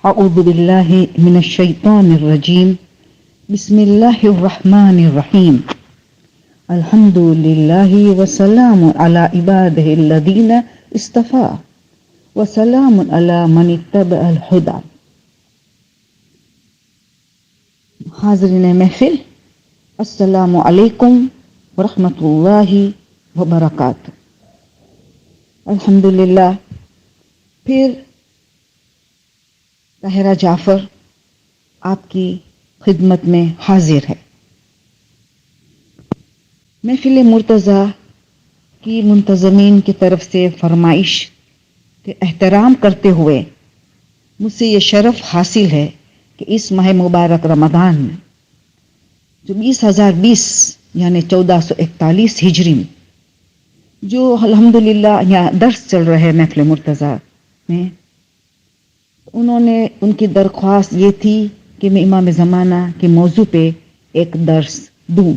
أعوذ بالله من الشيطان الرجيم. بسم الله الرحمن الرحيم. الحمد لله وسلام على عباده الذين اصطفى وسلام على من اتبع الهدى. حاضرین محفل، السلام علیکم ورحمۃ اللہ وبرکاتہ۔ الحمدللہ پھر طاہرہ جعفر آپ کی خدمت میں حاضر ہے۔ محفل مرتضی کی منتظمین کی طرف سے فرمائش کے احترام کرتے ہوئے مجھ سے یہ شرف حاصل ہے کہ اس ماہ مبارک رمضان میں جو 2020 یعنی 1441 ہجری میں جو الحمدللہ یہاں درس چل رہے محفل مرتضی میں، انہوں نے ان کی درخواست یہ تھی کہ میں امام زمانہ کے موضوع پہ ایک درس دوں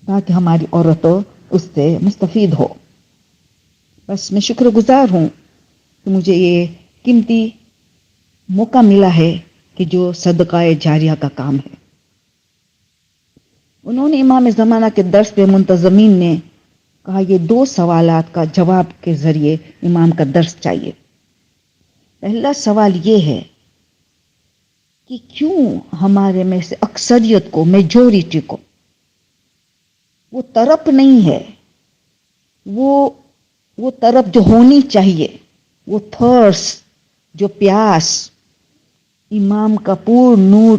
تاکہ ہماری عورتوں اس سے مستفید ہو۔ بس میں شکر گزار ہوں کہ مجھے یہ قیمتی موقع ملا ہے کہ جو صدقہ جاریہ کا کام ہے۔ انہوں نے امام زمانہ کے درس پہ منتظمین نے کہا یہ 2 سوالات کا جواب کے ذریعے امام کا درس چاہیے۔ پہلا سوال یہ ہے کہ کیوں ہمارے میں سے اکثریت کو، میجورٹی کو وہ طرف نہیں ہے، وہ طرف جو ہونی چاہیے، وہ تھرس، جو پیاس امام کا پور نور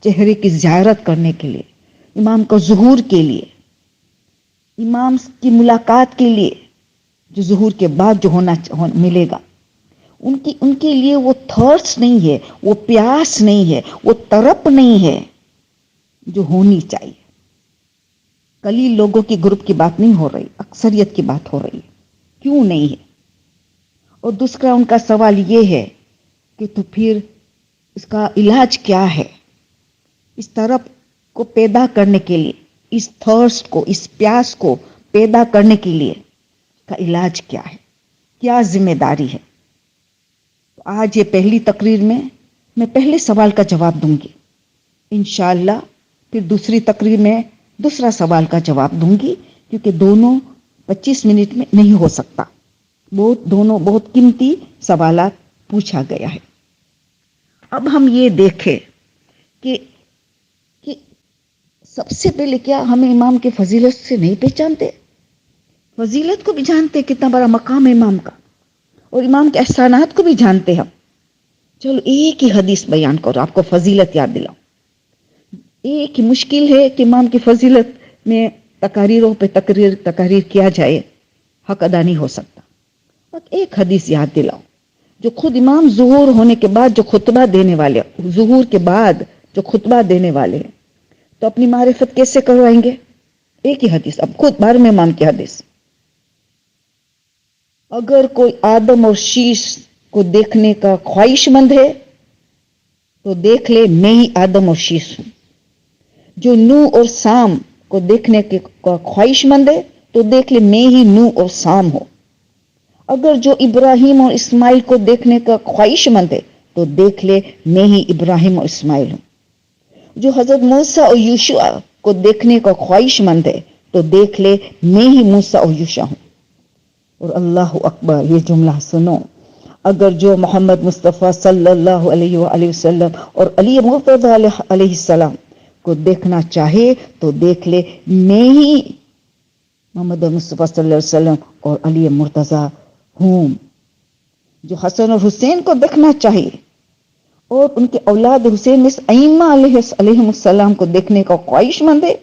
چہرے کی زیارت کرنے کے لیے، امام کا ظہور کے لیے، امام کی ملاقات کے لیے جو ظہور کے بعد جو ملے گا، ان کے لیے وہ تھرس نہیں ہے، وہ پیاس نہیں ہے، وہ طرف نہیں ہے جو ہونی چاہیے۔ قلیل لوگوں کی گروپ کی بات نہیں ہو رہی، اکثریت کی بات ہو رہی ہے، کیوں نہیں ہے۔ اور دوسرا ان کا سوال یہ ہے کہ تو پھر اس کا علاج کیا ہے؟ اس طرف کو پیدا کرنے کے لیے، اس تھرس کو، اس پیاس کو پیدا کرنے کے لیے کا علاج کیا ہے، کیا ذمہ داری ہے؟ آج یہ پہلی تقریر میں پہلے سوال کا جواب دوں گی، انشاءاللہ پھر دوسری تقریر میں دوسرا سوال کا جواب دوں گی، کیونکہ دونوں 25 منٹ میں نہیں ہو سکتا، دونوں بہت قیمتی سوالات پوچھا گیا ہے۔ اب ہم یہ دیکھیں کہ سب سے پہلے کیا ہم امام کے فضیلت سے نہیں پہچانتے؟ فضیلت کو بھی جانتے، کتنا بڑا مقام ہے امام کا، اور امام کے احسانات کو بھی جانتے ہم۔ چلو ایک ہی حدیث بیان کرو، آپ کو فضیلت یاد دلاؤ۔ ایک ہی مشکل ہے کہ امام کی فضیلت میں تقاریروں پہ تقریر کیا جائے، حق ادا نہیں ہو سکتا۔ ایک حدیث یاد دلاؤ جو خود امام ظہور ہونے کے بعد جو خطبہ دینے والے، ظہور کے بعد جو خطبہ دینے والے ہیں، تو اپنی معرفت کیسے کروائیں گے؟ ایک ہی حدیث، اب خود بارے میں امام کی حدیث۔ اگر کوئی آدم اور شیش کو دیکھنے کا خواہش مند ہے تو دیکھ لے میں ہی آدم اور شیش ہوں۔ جو نوح اور سام کو دیکھنے کا خواہش مند ہے تو دیکھ لے میں ہی نوح اور سام ہوں۔ اگر جو ابراہیم اور اسماعیل کو دیکھنے کا خواہش مند ہے تو دیکھ لے میں ہی ابراہیم اور اسماعیل ہوں۔ جو حضرت موسیٰ اور یوشع کو دیکھنے کا خواہش مند ہے تو دیکھ لے میں ہی موسیٰ اور یوشع ہوں۔ اور اللہ اکبر، یہ جملہ سنو، اگر جو محمد مصطفیٰ صلی اللہ علیہ وآلہ وسلم اور علی مرتضی علیہ السلام کو دیکھنا چاہے تو دیکھ لے میں ہی محمد مصطفیٰ صلی اللہ علیہ وسلم اور علی مرتضی ہوں۔ جو حسن اور حسین کو دیکھنا چاہیے اور ان کے اولاد حسین میں ائمہ علیہ السلام کو دیکھنے کا خواہش مند ہے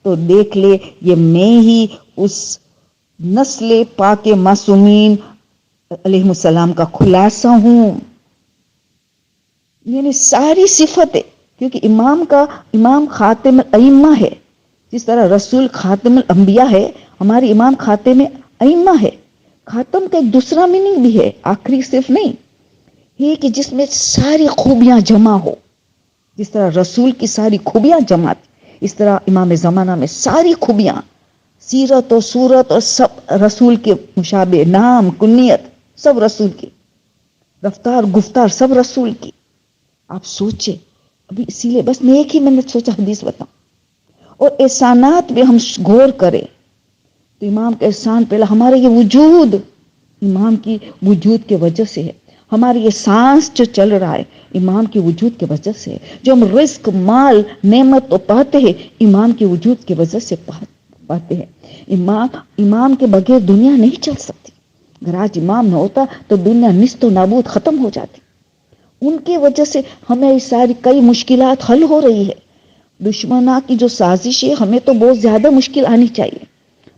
تو دیکھ لے یہ میں ہی اس نسل پاک معصومین علیہ السلام کا خلاصہ ہوں۔ یعنی ساری صفتیں، کیونکہ امام خاتم الائمہ ہے، جس طرح رسول خاتم الانبیاء ہے، ہمارے امام خاتم ائمہ ہے۔ خاتم کا ایک دوسرا میننگ بھی ہے، آخری صرف نہیں، یہ کہ جس میں ساری خوبیاں جمع ہو۔ جس طرح رسول کی ساری خوبیاں جمع، اس طرح امام زمانہ میں ساری خوبیاں، سیرت اور صورت اور سب رسول کے مشابہ، نام، کنیت سب رسول کی، رفتار گفتار سب رسول کی، آپ سوچے ابھی، اسی لیے بس میں ایک ہی منٹ سوچا حدیث بتاؤں، اور احسانات میں ہم غور کریں تو امام کا احسان پہلا ہمارا یہ وجود امام کی وجود کے وجہ سے ہے، ہماری یہ سانس جو چل رہا ہے امام کی وجود کی وجہ سے ہے، جو ہم رزق مال نعمت تو پاتے ہیں امام کی وجود کی وجہ سے پاتے ہیں۔ امام کے بغیر دنیا نہیں چل سکتی، اگر آج امام نہ ہوتا تو دنیا نیست و نابود ختم ہو جاتی۔ ان کی وجہ سے ہمیں ساری کئی مشکلات حل ہو رہی ہے۔ دشمنوں کی جو سازش ہے ہمیں تو بہت زیادہ مشکل آنی چاہیے،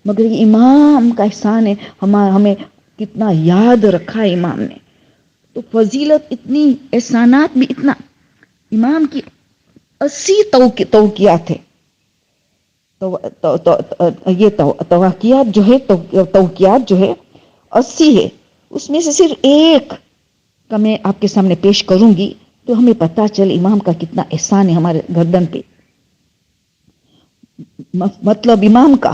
مگر یہ امام کا احسان ہے، ہمیں کتنا یاد رکھا ہے امام نے، تو فضیلت اتنی، احسانات بھی اتنا۔ امام کی 80 توقیات ہے، یہ توقیات جو ہے 80 ہے، اس میں سے صرف ایک کا میں آپ کے سامنے پیش کروں گی تو ہمیں پتہ چل امام کا کتنا احسان ہے ہمارے گردن پہ۔ مطلب امام کا،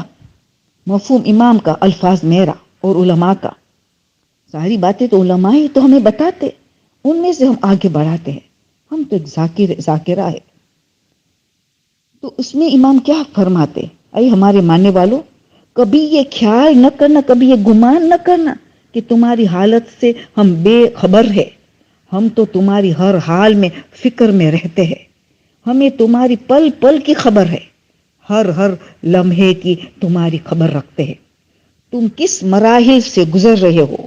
مفہوم امام کا، الفاظ میرا اور علماء کا، ساری باتیں تو علماء ہی تو ہمیں بتاتے، ان میں سے ہم آگے بڑھاتے ہیں، ہم تو ایک ذاکرہ ہے۔ تو اس میں امام کیا فرماتے، اے ہمارے ماننے والوں، کبھی یہ خیال نہ کرنا، کبھی یہ گمان نہ کرنا کہ تمہاری حالت سے ہم بے خبر ہے، ہم تو تمہاری ہر حال میں فکر میں رہتے ہیں، ہمیں تمہاری پل پل کی خبر ہے، ہر لمحے کی تمہاری خبر رکھتے ہیں، تم کس مراحل سے گزر رہے ہو،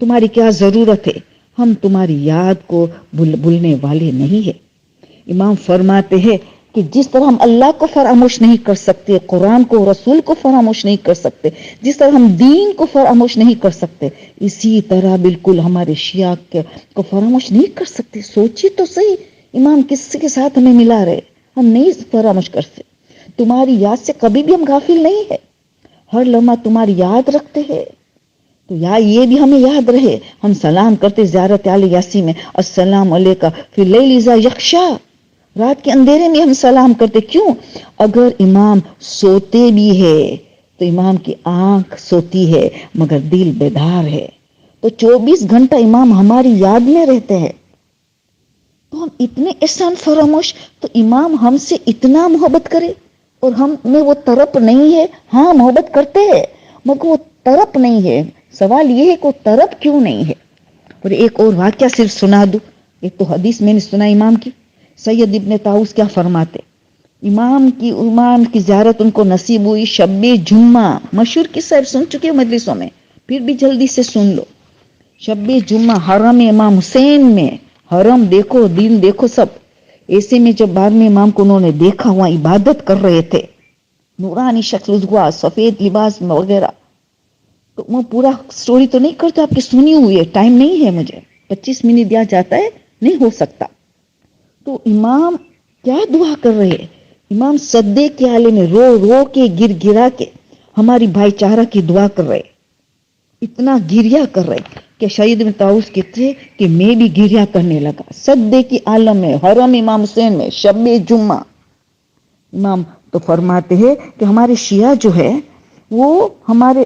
تمہاری کیا ضرورت ہے، ہم تمہاری یاد کو بھولنے والے نہیں ہیں۔ امام فرماتے ہیں کہ جس طرح ہم اللہ کو فراموش نہیں کر سکتے، قرآن کو، رسول کو فراموش نہیں کر سکتے، جس طرح ہم دین کو فراموش نہیں کر سکتے، اسی طرح بالکل ہمارے شیعہ کو فراموش نہیں کر سکتے۔ سوچی تو صحیح، امام کس کے ساتھ ہمیں ملا رہے، ہم نہیں فراموش کر سکتے، تمہاری یاد سے کبھی بھی ہم غافل نہیں ہے، ہر لمحہ تمہاری یاد رکھتے ہیں۔ تو یہ بھی ہمیں یاد رہے، ہم سلام کرتے زیارت علی یاسین میں، السلام علیکہ فی اللیل اذا یغشی، رات کے اندھیرے میں ہم سلام کرتے، کیوں؟ اگر امام سوتے بھی ہے تو امام کی آنکھ سوتی ہے مگر دل بیدار ہے، تو 24 گھنٹہ امام ہماری یاد میں رہتے ہیں، تو ہم اتنے احسان فراموش، تو امام ہم سے اتنا محبت کرے اور ہم میں وہ طرف نہیں ہے، ہاں محبت کرتے ہیں مگر وہ طرف نہیں ہے، سوال یہ ہے کہ وہ طرف کیوں نہیں ہے۔ اور ایک اور واقعہ صرف سنا دوں، ایک تو حدیث میں نے سنا امام کی، سید ابن طاؤس کیا فرماتے، امام کی زیارت ان کو نصیب ہوئی شب جمعہ، مشہور قصہ سن چکے مجلسوں میں، پھر بھی جلدی سے سن لو۔ شب جمعہ حرم امام حسین میں، حرم دیکھو، دین دیکھو سب، ایسے میں جب بعد میں امام کو انہوں نے دیکھا وہاں عبادت کر رہے تھے، نورانی شکل ہوا، سفید لباس وغیرہ، تو میں پورا سٹوری تو نہیں کرتا، آپ کی سنی ہوئی ہے، ٹائم نہیں ہے مجھے، 25 منٹ دیا جاتا ہے، نہیں ہو سکتا۔ تو امام کیا دعا کر رہے ہیں، امام صدے کے آلے میں رو رو کے گر گرا کے ہماری بھائی چارہ کی دعا کر رہے، اتنا گریا کر رہے کہ شہید ابن طاؤس کہتے کہ میں بھی گریا کرنے لگا، صدے کی عالم میں، حرم امام حسین میں، شب جمعہ۔ امام تو فرماتے ہیں کہ ہمارے شیعہ جو ہے وہ ہمارے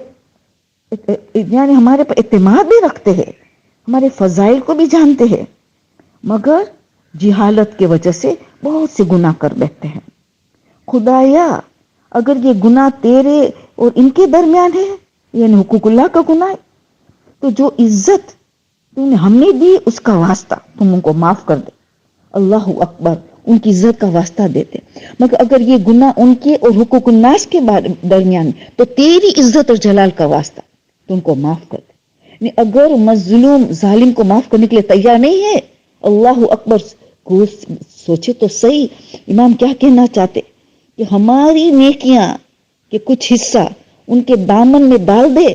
پر اعتماد بھی رکھتے ہیں، ہمارے فضائل کو بھی جانتے ہیں، مگر جہالت کی وجہ سے بہت سے گناہ کر بیٹھتے ہیں۔ خدایا اگر یہ گناہ تیرے اور ان کے درمیان ہے، یعنی حقوق اللہ کا گناہ ہے، تو جو عزت تم نے ہم نے دی اس کا واسطہ تم ان کو معاف کر دے، اللہ اکبر، ان کی عزت کا واسطہ دیتے، مگر اگر یہ گناہ ان کے اور حقوق الناس کے درمیان تو تیری عزت اور جلال کا واسطہ تم کو معاف کر دے، یعنی اگر مظلوم ظالم کو معاف کرنے کے لیے تیار نہیں ہے، اللہ اکبر، سوچے تو صحیح امام کیا کہنا چاہتے کہ ہماری نیکیاں کہ کچھ حصہ ان کے دامن میں ڈال دے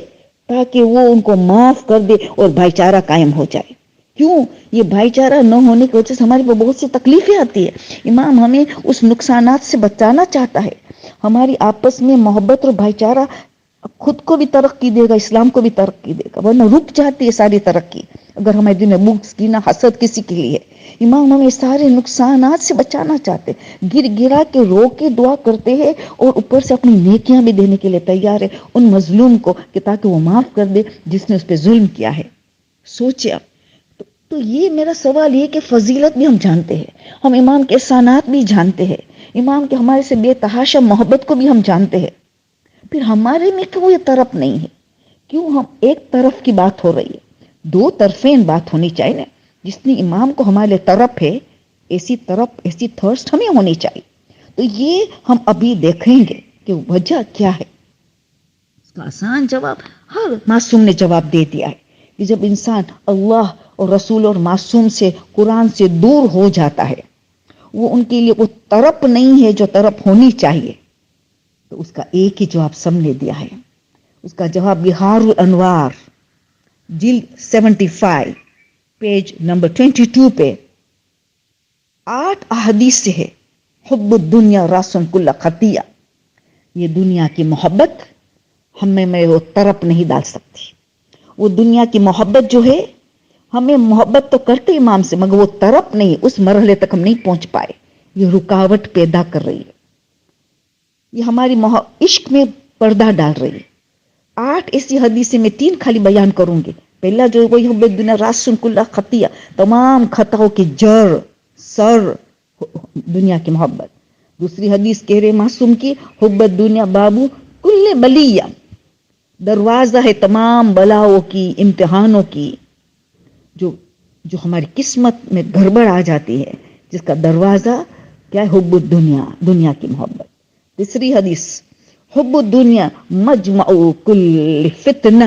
تاکہ وہ ان کو معاف کر دے اور بھائی چارہ قائم ہو جائے۔ کیوں؟ یہ بھائی چارہ نہ ہونے کی وجہ سے ہمارے پہ بہت سی تکلیفیں آتی ہے، امام ہمیں اس نقصانات سے بچانا چاہتا ہے، ہماری آپس میں محبت اور بھائی چارہ خود کو بھی ترقی دے گا، اسلام کو بھی ترقی دے گا، ورنہ رک جاتی ہے ساری ترقی اگر ہمارے دل میں بغض کینہ حسد کسی کے لیے۔ امام ہمیں سارے نقصانات سے بچانا چاہتے، گر گرا کے رو کے دعا کرتے ہیں اور اوپر سے اپنی نیکیاں بھی دینے کے لیے تیار ہے ان مظلوم کو کہ تاکہ وہ معاف کر دے جس نے اس پہ ظلم کیا ہے۔ سوچے آپ، تو یہ میرا سوال یہ کہ فضیلت بھی ہم جانتے ہیں، ہم امام کے احسانات بھی جانتے ہیں، امام کے ہمارے سے بے تحاشا محبت کو بھی ہم جانتے ہیں، پھر ہمارے میں کیوں یہ طرف نہیں ہے؟ کیوں ہم ایک طرف کی بات ہو رہی ہے؟ دو طرفین بات ہونی چاہیے نا. جتنی امام کو ہمارے طرف ہے ایسی طرف ایسی تھرسٹ ہمیں ہونی چاہیے. تو یہ ہم ابھی دیکھیں گے کہ وجہ کیا ہے. اس کا آسان جواب ہر معصوم نے جواب دے دیا ہے کہ جب انسان اللہ اور رسول اور معصوم سے قرآن سے دور ہو جاتا ہے، وہ ان کے لیے وہ طرف نہیں ہے جو طرف ہونی چاہیے. تو اس کا ایک ہی جواب سب نے دیا ہے. اس کا جواب بہار الانوار جلد 75 پیج نمبر 22 پہ 8 احادیث سے ہے. حب الدنیا راسن کل خطیہ. یہ دنیا کی محبت ہمیں میں وہ طرف نہیں ڈال سکتی. وہ دنیا کی محبت جو ہے ہمیں محبت تو کرتے امام سے مگر وہ طرف نہیں، اس مرحلے تک ہم نہیں پہنچ پائے. یہ رکاوٹ پیدا کر رہی ہے، یہ ہماری عشق میں پردہ ڈال رہی ہے. 8 ایسی حدیثیں میں 3 خالی بیان کروں گی. پہلا جو وہی حب الدنیا راسن کل خطیہ، تمام خطاؤں کی جڑ سر دنیا کی محبت. دوسری حدیث کہہ رہے معصوم کی حب الدنیا بابو کل بلیہ، دروازہ ہے تمام بلاؤں کی امتحانوں کی. جو ہماری قسمت میں گڑبڑ آ جاتی ہے جس کا دروازہ کیا ہے؟ حب الدنیا، دنیا کی محبت. تیسری حدیث حب الدنیا مجمع کل فتنہ.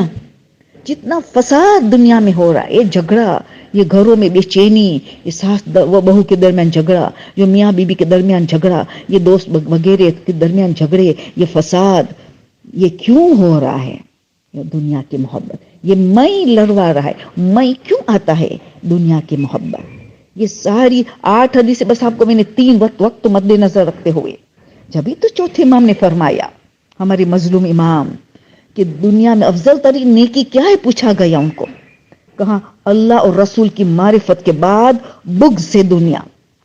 جتنا فساد دنیا میں ہو رہا ہے، یہ جھگڑا، یہ گھروں میں بے چینی، یہ ساس و بہو کے درمیان جھگڑا، جو میاں بیوی کے درمیان جھگڑا، یہ دوست وغیرہ کے درمیان جھگڑے، یہ فساد، یہ کیوں ہو رہا ہے؟ یہ دنیا کی محبت. یہ میں لڑوا رہا ہے. میں کیوں آتا ہے؟ دنیا کی محبت. یہ ساری 8 حدیثیں بس آپ کو میں نے 3 وقت مد نظر رکھتے ہوئے. جبھی تو چوتھے امام نے فرمایا، ہمارے مظلوم امام، کہ دنیا میں افضل ترین نیکی کیا ہے؟ پوچھا گیا ان کو. کہاں اللہ اور رسول کی معرفت کے بعد بغض سے دنیا.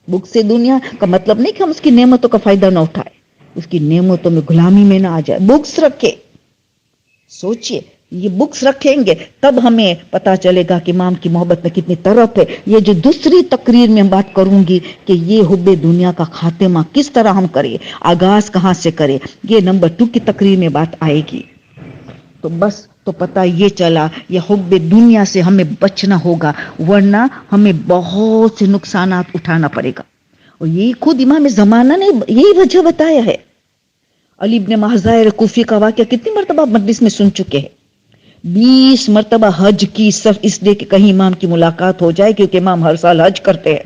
بغض سے دنیا کا مطلب نہیں کہ ہم اس کی نعمتوں کا فائدہ نہ اٹھائے، اس کی نعمتوں میں غلامی میں نہ آ جائے. بغض رکھے. سوچئے یہ بغض رکھیں گے تب ہمیں پتا چلے گا کہ امام کی محبت میں کتنی طرف ہے. یہ جو دوسری تقریر میں بات کروں گی کہ یہ حب دنیا کا خاتمہ کس طرح ہم کریں، آغاز کہاں سے کریں، یہ نمبر 2 کی تقریر میں بات آئے گی. تو بس تو پتہ یہ چلا یہ حب دنیا سے ہمیں بچنا ہوگا، ورنہ ہمیں بہت سے نقصانات اٹھانا پڑے گا. اور یہ خود امام زمانہ نے یہی وجہ بتایا ہے. علی ابن محضائر کوفی کا واقعہ کتنی مرتبہ مجلس میں سن چکے ہیں. 20 مرتبہ حج کی، صرف اس لیے کہ کہیں امام کی ملاقات ہو جائے، کیونکہ امام ہر سال حج کرتے ہیں.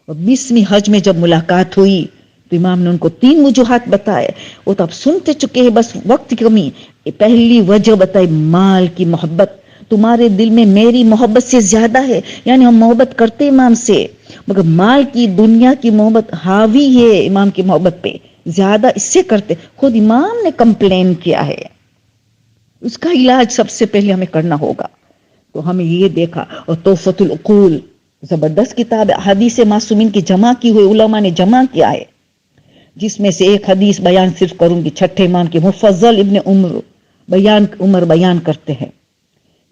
اور 20ویں حج میں جب ملاقات ہوئی تو امام نے ان کو 3 وجوہات بتائے. وہ تو آپ سنتے چکے ہیں، بس وقت کی کمی. پہلی وجہ بتائی مال کی محبت. تمہارے دل میں میری محبت سے زیادہ ہے، یعنی ہم محبت کرتے امام سے، مگر مال کی دنیا کی محبت حاوی ہے امام کی محبت پہ، زیادہ اس سے کرتے. خود امام نے کمپلین کیا ہے. اس کا علاج سب سے پہلے ہمیں کرنا ہوگا. تو ہمیں یہ دیکھا. اور توفۃ العقول زبردست کتاب ہے، حدیث معصومین کی جمع کی ہوئی علماء نے جمع کیا ہے، جس میں سے ایک حدیث بیان صرف کروں گی. 6 امام کے مفضل ابن عمر بیان کرتے ہیں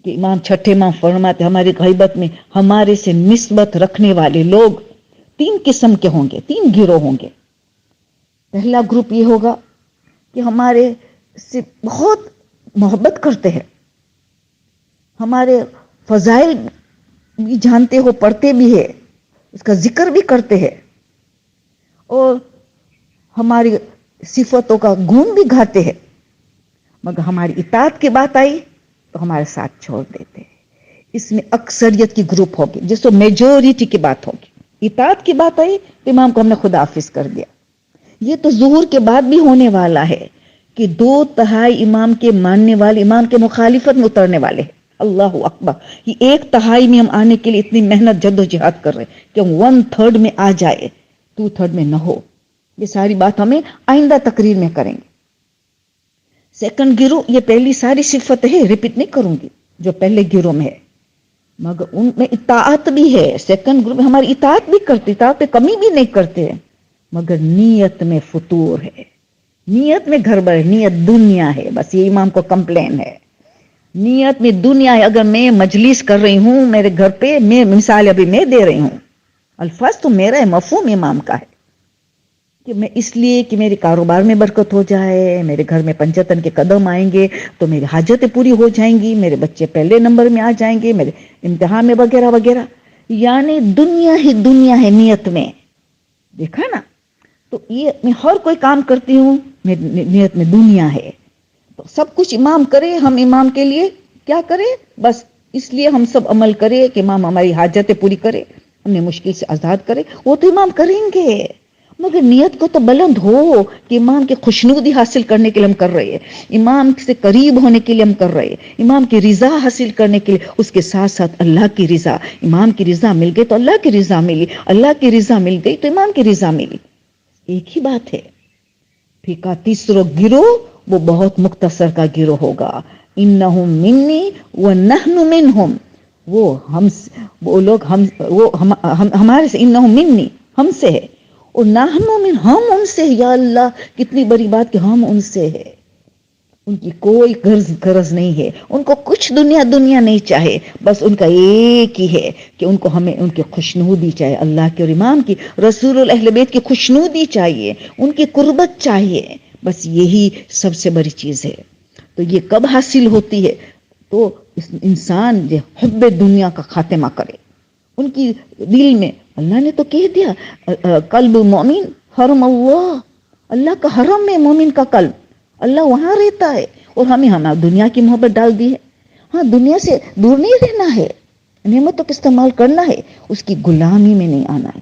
کہ امام 6 امام فرماتے ہماری غیبت میں ہمارے سے نسبت رکھنے والے لوگ 3 قسم کے ہوں گے، 3 گروہ ہوں گے. پہلا گروپ یہ ہوگا کہ ہمارے سے بہت محبت کرتے ہیں، ہمارے فضائل بھی جانتے ہو، پڑھتے بھی ہے، اس کا ذکر بھی کرتے ہیں، اور ہماری صفتوں کا گن بھی گاتے ہیں، مگر ہماری اطاعت کی بات آئی تو ہمارے ساتھ چھوڑ دیتے ہیں. اس میں اکثریت کی گروپ ہوگی جس کو میجورٹی کی بات ہوگی. اطاعت کی بات آئی تو امام کو ہم نے خدا حافظ کر دیا. یہ تو ظہور کے بعد بھی ہونے والا ہے کہ 2/3 امام کے ماننے والے امام کے مخالفت میں اترنے والے ہیں. اللہ اکبر. یہ 1/3 میں ہم آنے کے لیے اتنی محنت جد و جہاد کر رہے ہیں کہ ہم 1/3 میں آ جائے، 2/3 میں نہ ہو. یہ ساری بات ہمیں آئندہ تقریر میں کریں گے. سیکنڈ گروہ، یہ پہلی ساری صفت ہے، ریپیٹ نہیں کروں گی جو پہلے گروہ میں ہے، مگر ان میں اطاعت بھی ہے. سیکنڈ گروپ میں ہماری اطاعت بھی کرتے، اطاعت پہ کمی بھی نہیں کرتے، مگر نیت میں فتور ہے، نیت میں گڑبڑ ہے، نیت دنیا ہے. بس یہ امام کو کمپلین ہے. نیت میں دنیا ہے. اگر میں مجلس کر رہی ہوں میرے گھر پہ، میں مثال ابھی میں دے رہی ہوں، الفاظ تو میرا ہے، مفہوم امام کا ہے کہ میں اس لیے کہ میرے کاروبار میں برکت ہو جائے، میرے گھر میں پنجتن کے قدم آئیں گے تو میری حاجتیں پوری ہو جائیں گی، میرے بچے پہلے نمبر میں آ جائیں گے، میرے امتحان میں وغیرہ وغیرہ. یعنی دنیا ہی دنیا ہے نیت میں. دیکھا نا؟ تو یہ میں ہر کوئی کام کرتی ہوں نیت میں دنیا ہے. تو سب کچھ امام کرے، ہم امام کے لیے کیا کرے؟ بس اس لیے ہم سب عمل کرے کہ امام ہماری حاجتیں پوری کرے، ہمیں مشکل سے آزاد کرے. وہ تو امام کریں گے، مگر نیت کو تو بلند ہو کہ امام کی خوشنودی حاصل کرنے کے لیے ہم کر رہے ہیں، امام سے قریب ہونے کے لیے ہم کر رہے ہیں، امام کی رضا حاصل کرنے کے لیے. اس کے ساتھ ساتھ اللہ کی رضا، امام کی رضا مل گئی تو اللہ کی رضا ملی، اللہ کی رضا مل گئی تو امام کی رضا ملی. ایک ہی بات ہے. پھر تیسرا گروہ وہ بہت مختصر کا گروہ ہوگا. انہم منی ونحن منہم. وہ لوگ ہمارے سے، انہم منی ہم سے ہے، اور نحن من ہم ان سے. یا اللہ کتنی بڑی بات کہ ہم ان سے ہے. ان کی کوئی غرض نہیں ہے، ان کو کچھ دنیا نہیں چاہے، بس ان کا ایک ہی ہے کہ ان کو ہمیں ان کی خوشنودی چاہیے، اللہ کے اور امام کی، رسول اہل بیت کی خوشنودی چاہیے، ان کی قربت چاہیے. بس یہی سب سے بڑی چیز ہے. تو یہ کب حاصل ہوتی ہے؟ تو انسان جو حب دنیا کا خاتمہ کرے، ان کی دل میں. اللہ نے تو کہہ دیا قلب مومن حرم اللہ کا حرم ہے مومن کا قلب، اللہ وہاں رہتا ہے. اور ہمیں دنیا کی محبت ڈال دی ہے. ہاں دنیا سے دور نہیں رہنا ہے، نعمتوں کا استعمال کرنا ہے، اس کی غلامی میں نہیں آنا ہے.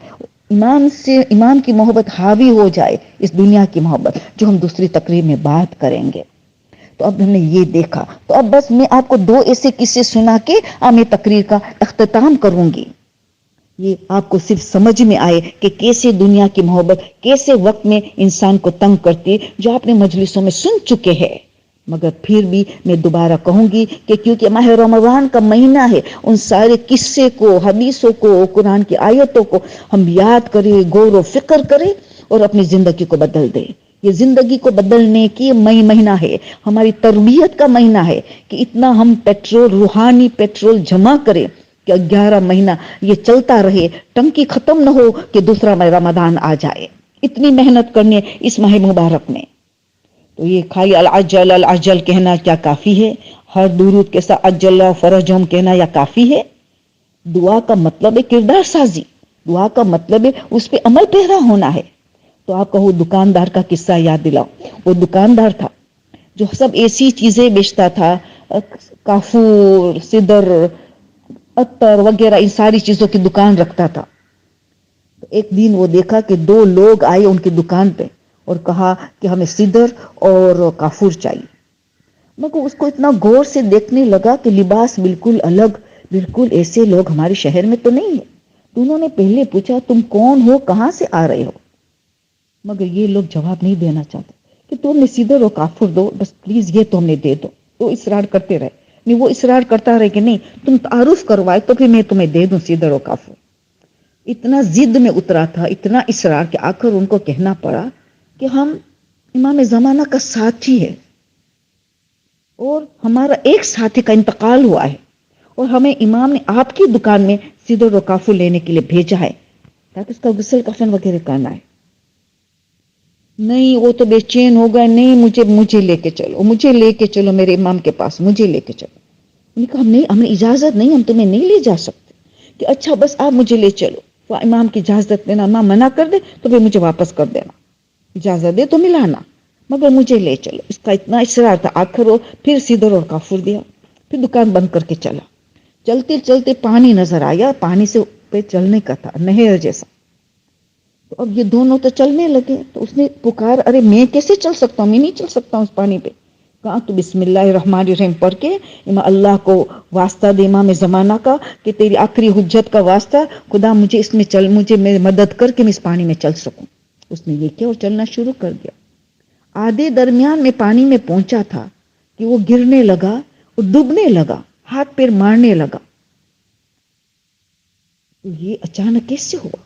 امام کی محبت حاوی ہو جائے اس دنیا کی محبت، جو ہم دوسری تقریر میں بات کریں گے. تو اب ہم نے یہ دیکھا. تو اب بس میں آپ کو 2 ایسے قصے سنا کے میں تقریر کا اختتام کروں گی. یہ آپ کو صرف سمجھ میں آئے کہ کیسے دنیا کی محبت کیسے وقت میں انسان کو تنگ کرتی، جو آپ نے مجلسوں میں سن چکے ہیں. مگر پھر بھی میں دوبارہ کہوں گی کہ کیونکہ ماہ رمضان کا مہینہ ہے، ان سارے قصے کو، حدیثوں کو، قرآن کی آیتوں کو ہم یاد کریں، غور و فکر کریں اور اپنی زندگی کو بدل دیں. یہ زندگی کو بدلنے کی مہینہ ہے، ہماری تربیت کا مہینہ ہے کہ اتنا ہم روحانی پیٹرول جمع کریں کہ 11 مہینہ یہ چلتا رہے، ٹنکی ختم نہ ہو کہ دوسرا رمضان آ جائے. اتنی محنت کرنے اس ماہ مبارک میں. تو یہ خالی العجل العجل کہنا کیا کافی ہے؟ ہر درود کے ساتھ اجل فرجہم کہنا یا کافی ہے؟ دعا کا مطلب ہے کردار سازی، دعا کا مطلب ہے اس پہ عمل پیرا ہونا ہے. تو آپ کہو دکاندار کا قصہ یاد دلاؤ. وہ دکاندار تھا جو سب ایسی چیزیں بیچتا تھا، کافور، سدر، عطر وغیرہ، ان ساری چیزوں کی دکان رکھتا تھا. تو ایک دن وہ دیکھا کہ 2 لوگ آئے ان کی دکان پہ اور کہا کہ ہمیں سدر اور کافور چاہیے. مگر اس کو اتنا غور سے دیکھنے لگا کہ لباس بالکل الگ، بالکل ایسے لوگ ہمارے شہر میں تو نہیں ہے. تو انہوں نے پہلے پوچھا تم کون ہو، کہاں سے آ رہے ہو؟ مگر یہ لوگ جواب نہیں دینا چاہتے کہ تم نے سدر اور کافور دو، بس پلیز یہ تو ہمیں دے دو. تو اصرار کرتے رہے. نہیں، وہ اصرار کرتا رہے کہ نہیں تم تعارف کروائے تو پھر میں تمہیں دے دوں سدر اور کافور. اتنا ضد میں اترا تھا، اتنا اصرار کہ آخر ان کو کہنا پڑا کہ ہم امام زمانہ کا ساتھی ہے اور ہمارا ایک ساتھی کا انتقال ہوا ہے، اور ہمیں امام نے آپ کی دکان میں سدر و کافور لینے کے لیے بھیجا ہے تاکہ اس کا غسل کفن وغیرہ کرنا ہے. نہیں، وہ تو بے چین ہو گئے. نہیں، مجھے لے کے چلو، مجھے لے کے چلو میرے امام کے پاس، مجھے لے کے چلو. انہوں نے کہا ہمیں اجازت نہیں، ہم تمہیں نہیں لے جا سکتے. کہ اچھا بس آپ مجھے لے چلو. وہ امام کی اجازت دینا، امام منع کر دے تو پھر مجھے واپس کر دینا، اجازت دے تو ملانا، مگر مجھے لے چلو. اس کا اتنا اصرار تھا. آخر وہ پھر سدر اور کافور دیا، پھر دکان بند کر کے چلا. چلتے چلتے پانی نظر آیا، پانی سے پہ چلنے کا تھا، نہر جیسا. تو اب یہ دونوں تو چلنے لگے. تو اس نے پکار، ارے میں کیسے چل سکتا ہوں، میں نہیں چل سکتا ہوں اس پانی پہ. کہا تو بسم اللہ الرحمن الرحیم پڑھ کے اللہ کو واسطہ دے امام زمانہ کا کہ تیری آخری حجت کا واسطہ، خدا مجھے اس میں مجھے مدد کر کے میں اس پانی میں چل سکوں. اس نے یہ کیا اور چلنا شروع کر دیا. آدھے درمیان میں پانی میں پہنچا تھا کہ وہ گرنے لگا اور ڈوبنے لگا، ہاتھ پیر مارنے لگا. یہ اچانک کیسے ہوا؟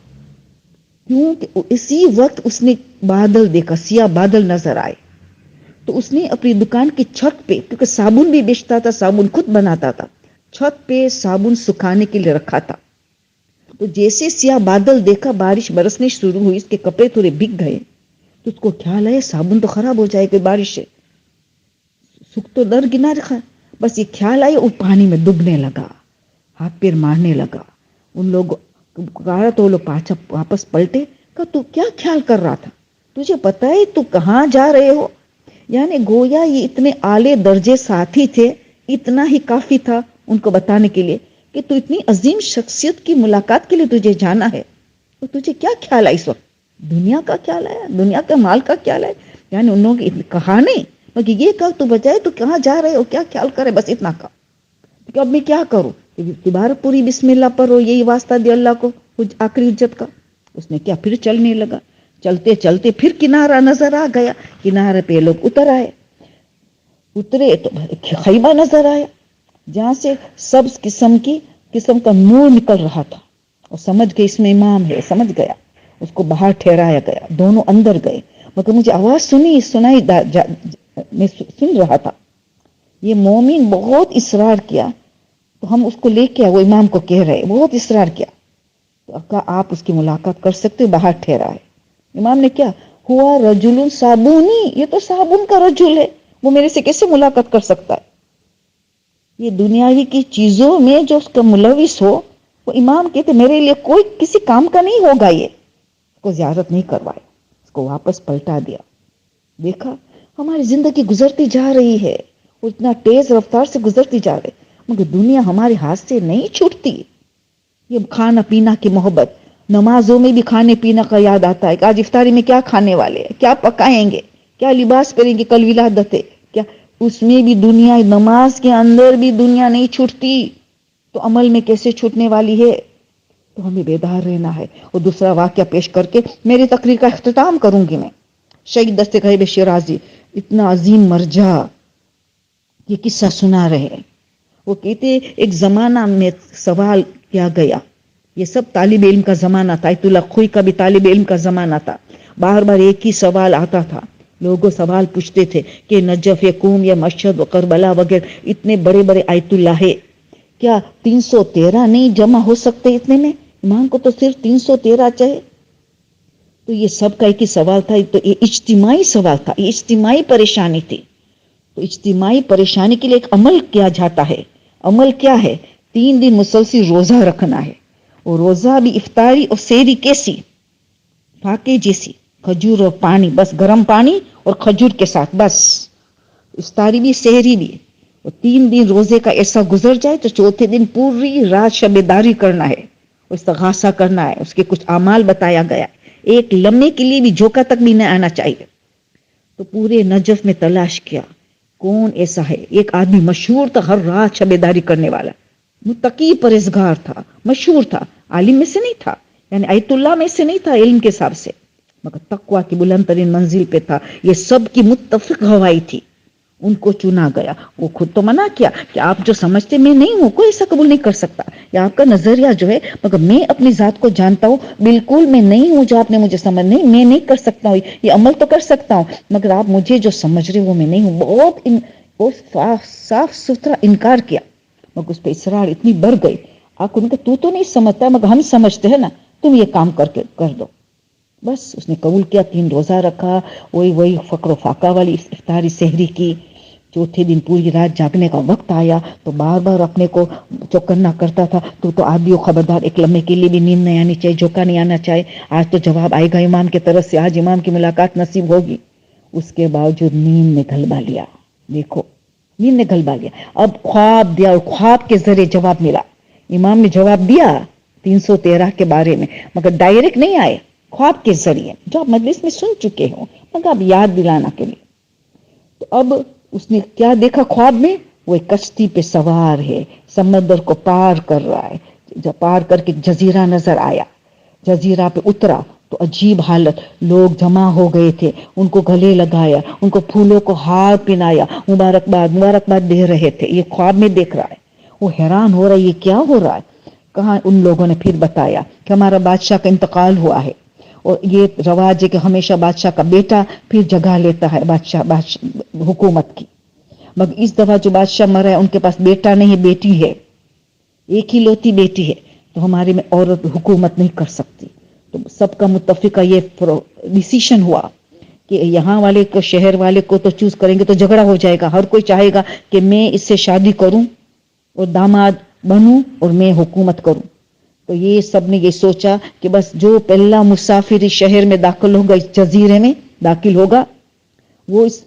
کیونکہ اسی وقت اس نے بادل دیکھا، سیاہ بادل نظر آئے. تو اس نے اپنی دکان کی چھت پہ، کیونکہ صابن بھی بیچتا تھا، صابن خود بناتا تھا، چھت پہ صابن سکھانے کے لیے رکھا تھا. تو جیسے سیاہ بادل دیکھا، بارش برسنے شروع ہوئی، اس کے کپڑے تھوڑے بھگ گئے، تو اس کو خیال آیا صابن تو خراب ہو جائے گا بارش سے، سکھ تو در گنا رکھا. بس یہ خیال آیا، وہ پانی میں ڈوبنے لگا، ہاتھ پیر مارنے لگا. ان لوگ کہا تو وہ لوگ واپس پلٹے. کہ تو کیا خیال کر رہا تھا؟ تجھے پتا ہے تو کہاں جا رہے ہو؟ یعنی گویا یہ اتنے اعلی درجے ساتھی تھے، اتنا ہی کافی تھا ان کو بتانے کے لیے کہ تو اتنی عظیم شخصیت کی ملاقات کے لیے تجھے جانا ہے. تو تجھے کیا خیال ہے اس وقت؟ دنیا کا خیال آیا، دنیا کا مال کا خیال ہے. یعنی ان لوگوں نے کہا نہیں، مگر یہ کہا تو بجائے تو کہاں جا رہے ہو، کیا خیال کرے، بس اتنا کہا کہ اب میں کیا کروں. دوبارہ پوری بسم اللہ پر ہو، یہی واسطہ دے اللہ کو آخری حجت کا. اس نے کیا پھر چلنے لگا. چلتے چلتے پھر کنارہ نظر آ گیا. کنارے پہ لوگ اترے تو خیمہ نظر آیا، جہاں سے سبز قسم کا نور نکل رہا تھا. اور سمجھ گئے اس میں امام ہے، سمجھ گیا. اس کو باہر ٹھہرایا گیا، دونوں اندر گئے. مگر مجھے آواز سنائی میں سن رہا تھا. یہ مومن بہت اصرار کیا، تو ہم اس کو لے کے وہ امام کو کہہ رہے، بہت اصرار کیا. تو کہا آپ اس کی ملاقات کر سکتے، باہر ٹھہرا ہے. امام نے کیا ہوا، رجل صابونی، یہ تو صابن کا رجل ہے، وہ میرے سے کیسے ملاقات کر سکتا ہے؟ یہ دنیاوی کی چیزوں میں جو اس کا ملوث ہو، وہ امام کہتے میرے لیے کوئی کسی کام کا نہیں ہوگا. یہ اس کو زیارت نہیں کروائے، اس کو واپس پلٹا دیا. دیکھا ہماری زندگی گزرتی جا رہی ہے، وہ اتنا تیز رفتار سے گزرتی جا رہی، مگر دنیا ہمارے ہاتھ سے نہیں چھوٹتی. یہ کھانا پینا کی محبت، نمازوں میں بھی کھانے پینا کا یاد آتا ہے کہ آج افطاری میں کیا کھانے والے ہیں، کیا پکائیں گے، کیا لباس پہنیں گے، کل ولادت ہے کیا. اس میں بھی دنیا، نماز کے اندر بھی دنیا نہیں چھوٹتی، تو عمل میں کیسے چھوٹنے والی ہے؟ تو ہمیں بیدار رہنا ہے. اور دوسرا واقعہ پیش کر کے میری تقریر کا اختتام کروں گی میں. شہید دست غیب شیرازی، اتنا عظیم مرجع، یہ قصہ سنا رہے. وہ کہتے ایک زمانہ میں سوال کیا گیا، یہ سب طالب علم کا زمانہ تھا، ایت اللہ خوئی کا بھی طالب علم کا زمانہ تھا. بار بار ایک ہی سوال آتا تھا، لوگوں سوال پوچھتے تھے کہ نجف یا قوم یا مشہد و کربلا وغیرہ اتنے بڑے بڑے آیت اللہ ہے، کیا 313 نہیں جمع ہو سکتے اتنے میں؟ امام کو تو صرف 313 چاہے. تو یہ سب کا ایک ہی سوال تھا. تو یہ اجتماعی سوال تھا، یہ اجتماعی پریشانی تھی. تو اجتماعی پریشانی کے لیے ایک عمل کیا جاتا ہے. عمل کیا ہے؟ 3 دن مسلسل روزہ رکھنا ہے. اور روزہ بھی افطاری اور سحری کیسی؟ فاقے جیسی، کھجور اور پانی، بس گرم پانی اور کھجور کے ساتھ، بس. افطاری بھی سحری بھی. اور 3 دن روزے کا ایسا گزر جائے تو چوتھے دن پوری رات شب داری کرنا ہے، استغاثہ کرنا ہے. اس کے کچھ اعمال بتایا گیا، ایک لمحے کے لیے بھی جھوکا تک بھی نہیں آنا چاہیے. تو پورے نجف میں تلاش کیا کون ایسا ہے. ایک آدمی مشہور تھا، ہر رات شب داری کرنے والا، متقی پرہیزگار تھا، مشہور تھا، عالم میں سے نہیں تھا، یعنی آیت اللہ میں سے نہیں تھا علم کے حساب سے، مگر تقویٰ کی بلند ترین منزل پہ تھا. یہ سب کی متفق گواہی تھی. ان کو چنا گیا. وہ خود تو منع کیا کہ آپ جو سمجھتے میں نہیں ہوں، کوئی ایسا قبول نہیں کر سکتا، یا آپ کا نظریہ جو ہے، مگر میں اپنی ذات کو جانتا ہوں، بالکل میں نہیں ہوں جو آپ نے مجھے سمجھ، نہیں میں نہیں کر سکتا ہوں، یہ عمل تو کر سکتا ہوں، مگر آپ مجھے جو سمجھ رہے وہ میں نہیں ہوں. بہت صاف ستھرا انکار کیا، مگر اس پہ اصرار اتنی بڑھ گئی. آپ کو تو نہیں سمجھتا، مگر ہم سمجھتے ہیں نا، تم یہ کام کر دو. بس اس نے قبول کیا. 3 روزہ رکھا، وہی فقر و فاقہ والی افطاری سحری کی. چوتھے دن پوری رات جاگنے کا وقت آیا تو بار بار اپنے کو چوکنا کرتا تھا، تو آدمی خبردار، ایک لمحے کے لیے بھی نیند نہیں آنی چاہیے، جھوکا نہیں آنا چاہیے، آج تو جواب آئے گا امام کی طرف سے، آج امام کی ملاقات نصیب ہوگی. اس کے باوجود نیند نے غلبہ لیا. دیکھو نیند نے غلبہ لیا. اب خواب دیا اور خواب کے ذریعے جواب ملا. امام نے جواب دیا 313 کے بارے میں، مگر ڈائریکٹ نہیں آئے، خواب کے ذریعے، جو آپ مجلس میں سن چکے ہو، مگر اب یاد دلانا کے لیے. تو اب اس نے کیا دیکھا خواب میں؟ وہ ایک کشتی پہ سوار ہے، سمندر کو پار کر رہا ہے. جب پار کر کے جزیرہ نظر آیا، جزیرہ پہ اترا تو عجیب حالت، لوگ جمع ہو گئے تھے، ان کو گلے لگایا، ان کو پھولوں کو ہار پہنایا، مبارکباد دے رہے تھے. یہ خواب میں دیکھ رہا ہے. وہ حیران ہو رہا ہے، یہ کیا ہو رہا ہے؟ کہاں ان لوگوں نے پھر بتایا کہ ہمارا بادشاہ کا انتقال ہوا ہے، اور یہ رواج ہے کہ ہمیشہ بادشاہ کا بیٹا پھر جگہ لیتا ہے بادشاہ حکومت کی، مگر اس دفعہ جو بادشاہ مرا ہے ان کے پاس بیٹا نہیں بیٹی ہے، ایک ہی لوتی بیٹی ہے، تو ہمارے میں عورت حکومت نہیں کر سکتی. تو سب کا متفقہ یہ ڈیسیشن ہوا کہ یہاں والے کو شہر والے کو تو چوز کریں گے تو جھگڑا ہو جائے گا. ہر کوئی چاہے گا کہ میں اس سے شادی کروں اور داماد بنوں اور میں حکومت کروں. تو یہ سب نے یہ سوچا کہ بس جو پہلا مسافر اس شہر میں داخل ہوگا، اس جزیرے میں داخل ہوگا، وہ اس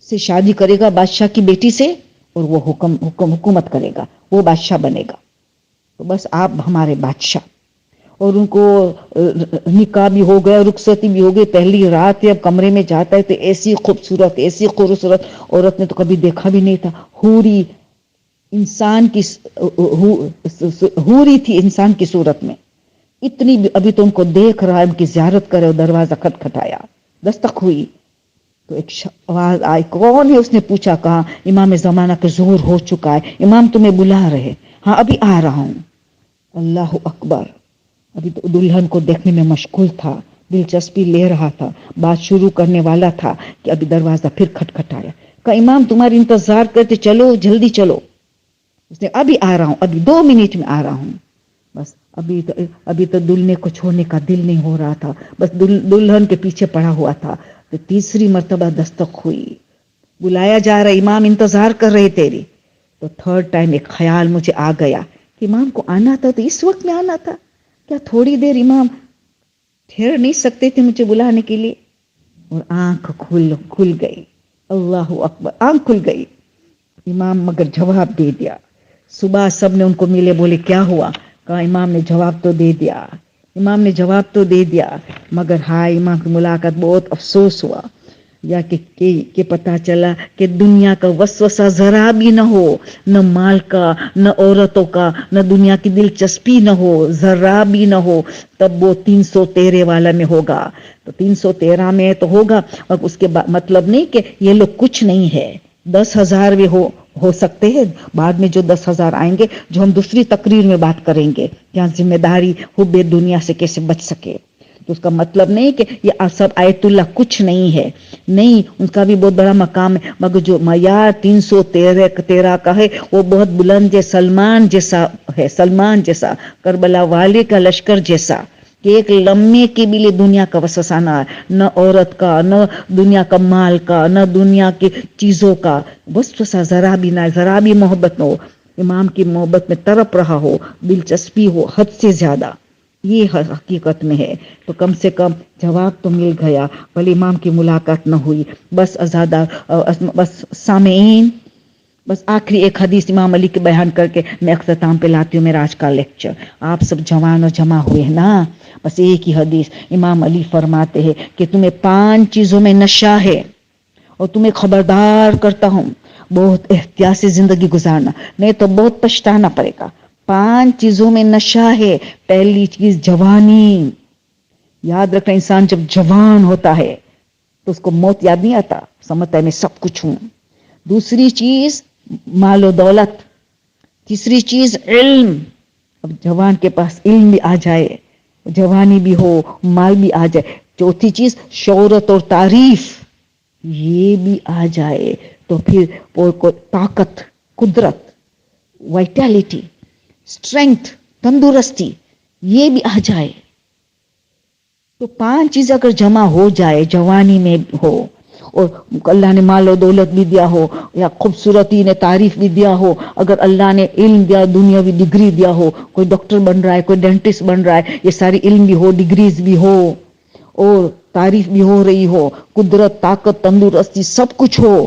سے شادی کرے گا بادشاہ کی بیٹی سے اور وہ حکومت کرے گا، وہ بادشاہ بنے گا. تو بس آپ ہمارے بادشاہ. اور ان کو نکاح بھی ہو گیا، رخصتی بھی ہو گئی. پہلی رات ہے، اب کمرے میں جاتا ہے تو ایسی خوبصورت عورت نے تو کبھی دیکھا بھی نہیں تھا. حوری انسان کی حوری تھی، انسان کی صورت میں اتنی. ابھی تو ان کو دیکھ رہا ہے، ان کی زیارت کرے. دروازہ کھٹکھٹایا، دستک ہوئی تو ایک آواز آئی. کون ہے؟ اس نے پوچھا. کہا امام زمانہ کا ظہور ہو چکا ہے، امام تمہیں بلا رہے. ہاں ابھی آ رہا ہوں. اللہ اکبر. ابھی تو دلہن کو دیکھنے میں مشغول تھا، دلچسپی لے رہا تھا، بات شروع کرنے والا تھا کہ ابھی دروازہ پھر کھٹکھٹایا. کہا امام تمہاری انتظار کرتے، چلو جلدی چلو. اس نے ابھی آ رہا ہوں، ابھی 2 منٹ میں آ رہا ہوں. بس ابھی تو دلہنے کو چھوڑنے کا دل نہیں ہو رہا تھا، بس دلہن کے پیچھے پڑا ہوا تھا. تو تیسری مرتبہ دستک ہوئی. بلایا جا رہا، امام انتظار کر رہے تیری. تو تھرڈ ٹائم ایک خیال مجھے آ گیا کہ امام کو آنا تھا تو اس وقت میں آنا تھا، کیا تھوڑی دیر امام ٹھہر نہیں سکتے تھے مجھے بلانے کے لیے؟ اور آنکھ کھل گئی. اللہ اکبر. آنکھ کھل گئی. امام مگر جواب دے دیا. صبح سب نے ان کو ملے، بولے کیا ہوا؟ کہا امام نے جواب تو دے دیا، امام نے جواب تو دے دیا. مگر ہائے، امام کی ملاقات بہت افسوس ہوا یا کہ پتا چلا کہ دنیا کا وسوسہ ذرا بھی نہ ہو، نہ مال کا، نہ عورتوں کا، نہ دنیا کی دلچسپی نہ ہو، ذرا بھی نہ ہو. تب وہ 313 والا میں ہوگا. تو 313 میں تو ہوگا، اور اس کے مطلب نہیں کہ یہ لوگ کچھ نہیں ہے. 10,000 بھی ہو سکتے ہیں بعد میں، جو 10,000 آئیں گے، جو ہم دوسری تقریر میں بات کریں گے، یہاں ذمہ داری حب دنیا سے کیسے بچ سکے. تو اس کا مطلب نہیں کہ یہ سب آیت اللہ کچھ نہیں ہے، نہیں، ان کا بھی بہت بڑا مقام ہے. مگر جو معیار 313 کا ہے وہ بہت بلند ہے. سلمان جیسا کربلا والے کا لشکر جیسا، کہ ایک لمحے کے بھی لیے دنیا کا وسوسہ نہ، نہ عورت کا، نہ دنیا کا مال کا، نہ دنیا کی چیزوں کا وسوسہ ذرا بھی نہ، ذرا بھی محبت نہ ہو. امام کی محبت میں تڑپ رہا ہو، دلچسپی ہو حد سے زیادہ. یہ حقیقت میں ہے. تو کم سے کم جواب تو مل گیا، بھلے امام کی ملاقات نہ ہوئی. بس سامعین، بس آخری ایک حدیث امام علی کے بیان کر کے میں اختتام پہ لاتی ہوں میرا آج کا لیکچر. آپ سب جوانوں جمع ہوئے ہیں نا، بس ایک ہی حدیث. امام علی فرماتے ہیں کہ تمہیں 5 چیزوں میں نشہ ہے، اور تمہیں خبردار کرتا ہوں بہت احتیاط سے زندگی گزارنا، نہیں تو بہت پچھتانا پڑے گا. 5 چیزوں میں نشہ ہے. پہلی چیز جوانی. یاد رکھنا، انسان جب جوان ہوتا ہے تو اس کو موت یاد نہیں آتا، سمجھتا ہے میں سب کچھ ہوں. دوسری چیز مال و دولت. تیسری چیز علم. اب جوان کے پاس علم بھی آ جائے، جوانی بھی ہو، مال بھی آ جائے. چوتھی چیز شہرت اور تعریف، یہ بھی آ جائے تو پھر طاقت، قدرت، وائٹیلٹی، اسٹرینگتھ، تندرستی، یہ بھی آ جائے. تو 5 چیز اگر جمع ہو جائے، جوانی میں ہو، اور اللہ نے مال و دولت بھی دیا ہو، یا خوبصورتی نے تعریف بھی دیا ہو، اگر اللہ نے علم دیا، دنیاوی ڈگری دیا ہو، کوئی ڈاکٹر بن رہا ہے، کوئی ڈینٹسٹ بن رہا ہے، یہ ساری علم بھی ہو، ڈگریز بھی ہو، اور تعریف بھی ہو رہی ہو، قدرت، طاقت، تندرستی سب کچھ ہو،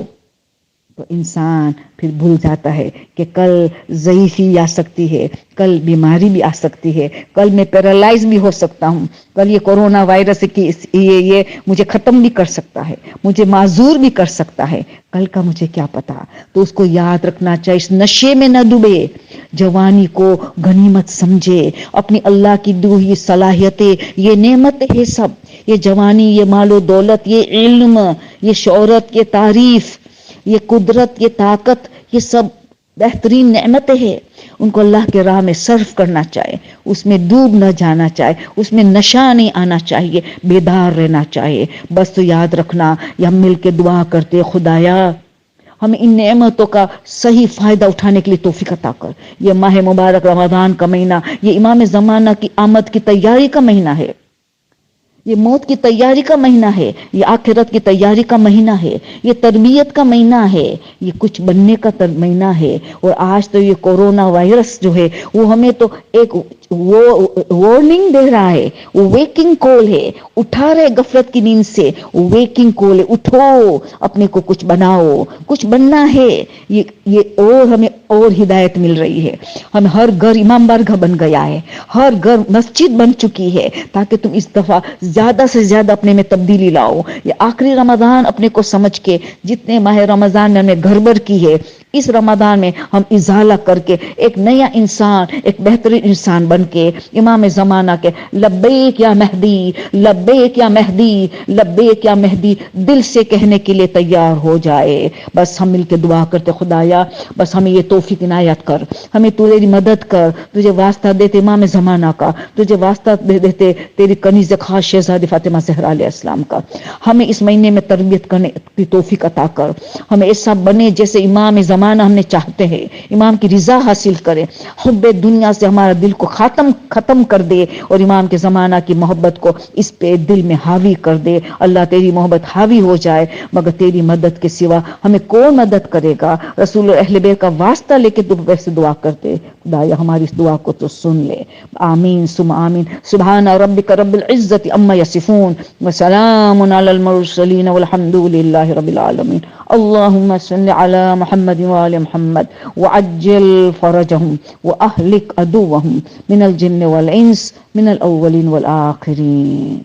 تو انسان پھر بھول جاتا ہے کہ کل ضعیفی آ سکتی ہے، کل بیماری بھی آ سکتی ہے، کل میں پیرالائز بھی ہو سکتا ہوں، کل یہ کورونا وائرس یہ مجھے ختم بھی کر سکتا ہے، مجھے معذور بھی کر سکتا ہے، کل کا مجھے کیا پتا. تو اس کو یاد رکھنا چاہیے، اس نشے میں نہ ڈوبے، جوانی کو غنیمت سمجھے. اپنی اللہ کی دی ہوئی صلاحیتیں، یہ نعمت ہے سب، یہ جوانی، یہ مال و دولت، یہ علم، یہ شہرت، یہ تعریف، یہ قدرت، یہ طاقت، یہ سب بہترین نعمتیں ہیں، ان کو اللہ کے راہ میں صرف کرنا چاہے، اس میں ڈوب نہ جانا چاہے، اس میں نشہ نہیں آنا چاہیے، بیدار رہنا چاہیے۔ بس تو یاد رکھنا، یہ ہم مل کے دعا کرتے، خدایا ہمیں ان نعمتوں کا صحیح فائدہ اٹھانے کے لیے توفیق عطا کر۔ یہ ماہ مبارک رمضان کا مہینہ، یہ امام زمانہ کی آمد کی تیاری کا مہینہ ہے، یہ موت کی تیاری کا مہینہ ہے، یہ آخرت کی تیاری کا مہینہ ہے، یہ تربیت کا مہینہ ہے، یہ کچھ بننے کا مہینہ ہے۔ اور آج تو یہ کورونا وائرس جو ہے وہ ہمیں تو ایک وارننگ دے رہا ہے، وہ ویکنگ کال ہے، اٹھا رہے غفلت کی نیند سے، وہ ویکنگ کال ہے، اٹھو، اپنے کو کچھ بناؤ، کچھ بننا ہے۔ یہ اور ہمیں اور ہدایت مل رہی ہے، ہم ہر گھر امام بارگاہ بن گیا ہے، ہر گھر مسجد بن چکی ہے، تاکہ تم اس دفعہ زیادہ سے زیادہ اپنے میں تبدیلی لاؤ۔ یہ آخری رمضان اپنے کو سمجھ کے، جتنے ماہ رمضان میں ہم نے گڑبڑ کی ہے، اس رمضان میں ہم ازالہ کر کے ایک نیا انسان، ایک بہترین انسان بن کے امام زمانہ کے لبیک یا مہدی، لبیک یا مہدی، لبیک یا مہدی دل سے کہنے کے لیے تیار ہو جائے۔ بس ہم مل کے دعا کرتے، خدایا بس ہمیں یہ توفیق عنایت کر، ہمیں تو تیری مدد کر، تجھے واسطہ دیتے امام زمانہ کا، تجھے واسطہ دیتے تیری کنیز خاص شہزادی فاطمہ زہرا علیہ السلام کا۔ ہمیں اس مہینے میں تربیت کرنے کی توفیق عطا کر، ہمیں ایسا بنے جیسے امام زمانہ ہم نے چاہتے ہیں، امام کی رضا حاصل کرے، حب دنیا سے ہمارا دل کو ختم کر دے، اور امام کے زمانہ کی محبت کو اس پہ دل میں حاوی کر دے۔ اللہ تیری محبت حاوی ہو جائے، مگر تیری مدد کے سوا ہمیں کون مدد کرے گا؟ رسول اہل بیت کا واسطہ لے کے تو ویسے دعا کرتے، خدایا ہماری اس دعا کو تو سن لے۔ آمین ثم آمین۔ سبحان ربک رب العزت عما یصفون وسلام علی المرسلین والحمد للہ رب العالمین۔ اللهم صل على محمد وآل محمد وعجل فرجهم وأهلك عدوهم من الجن والإنس من الأولين والآخرين۔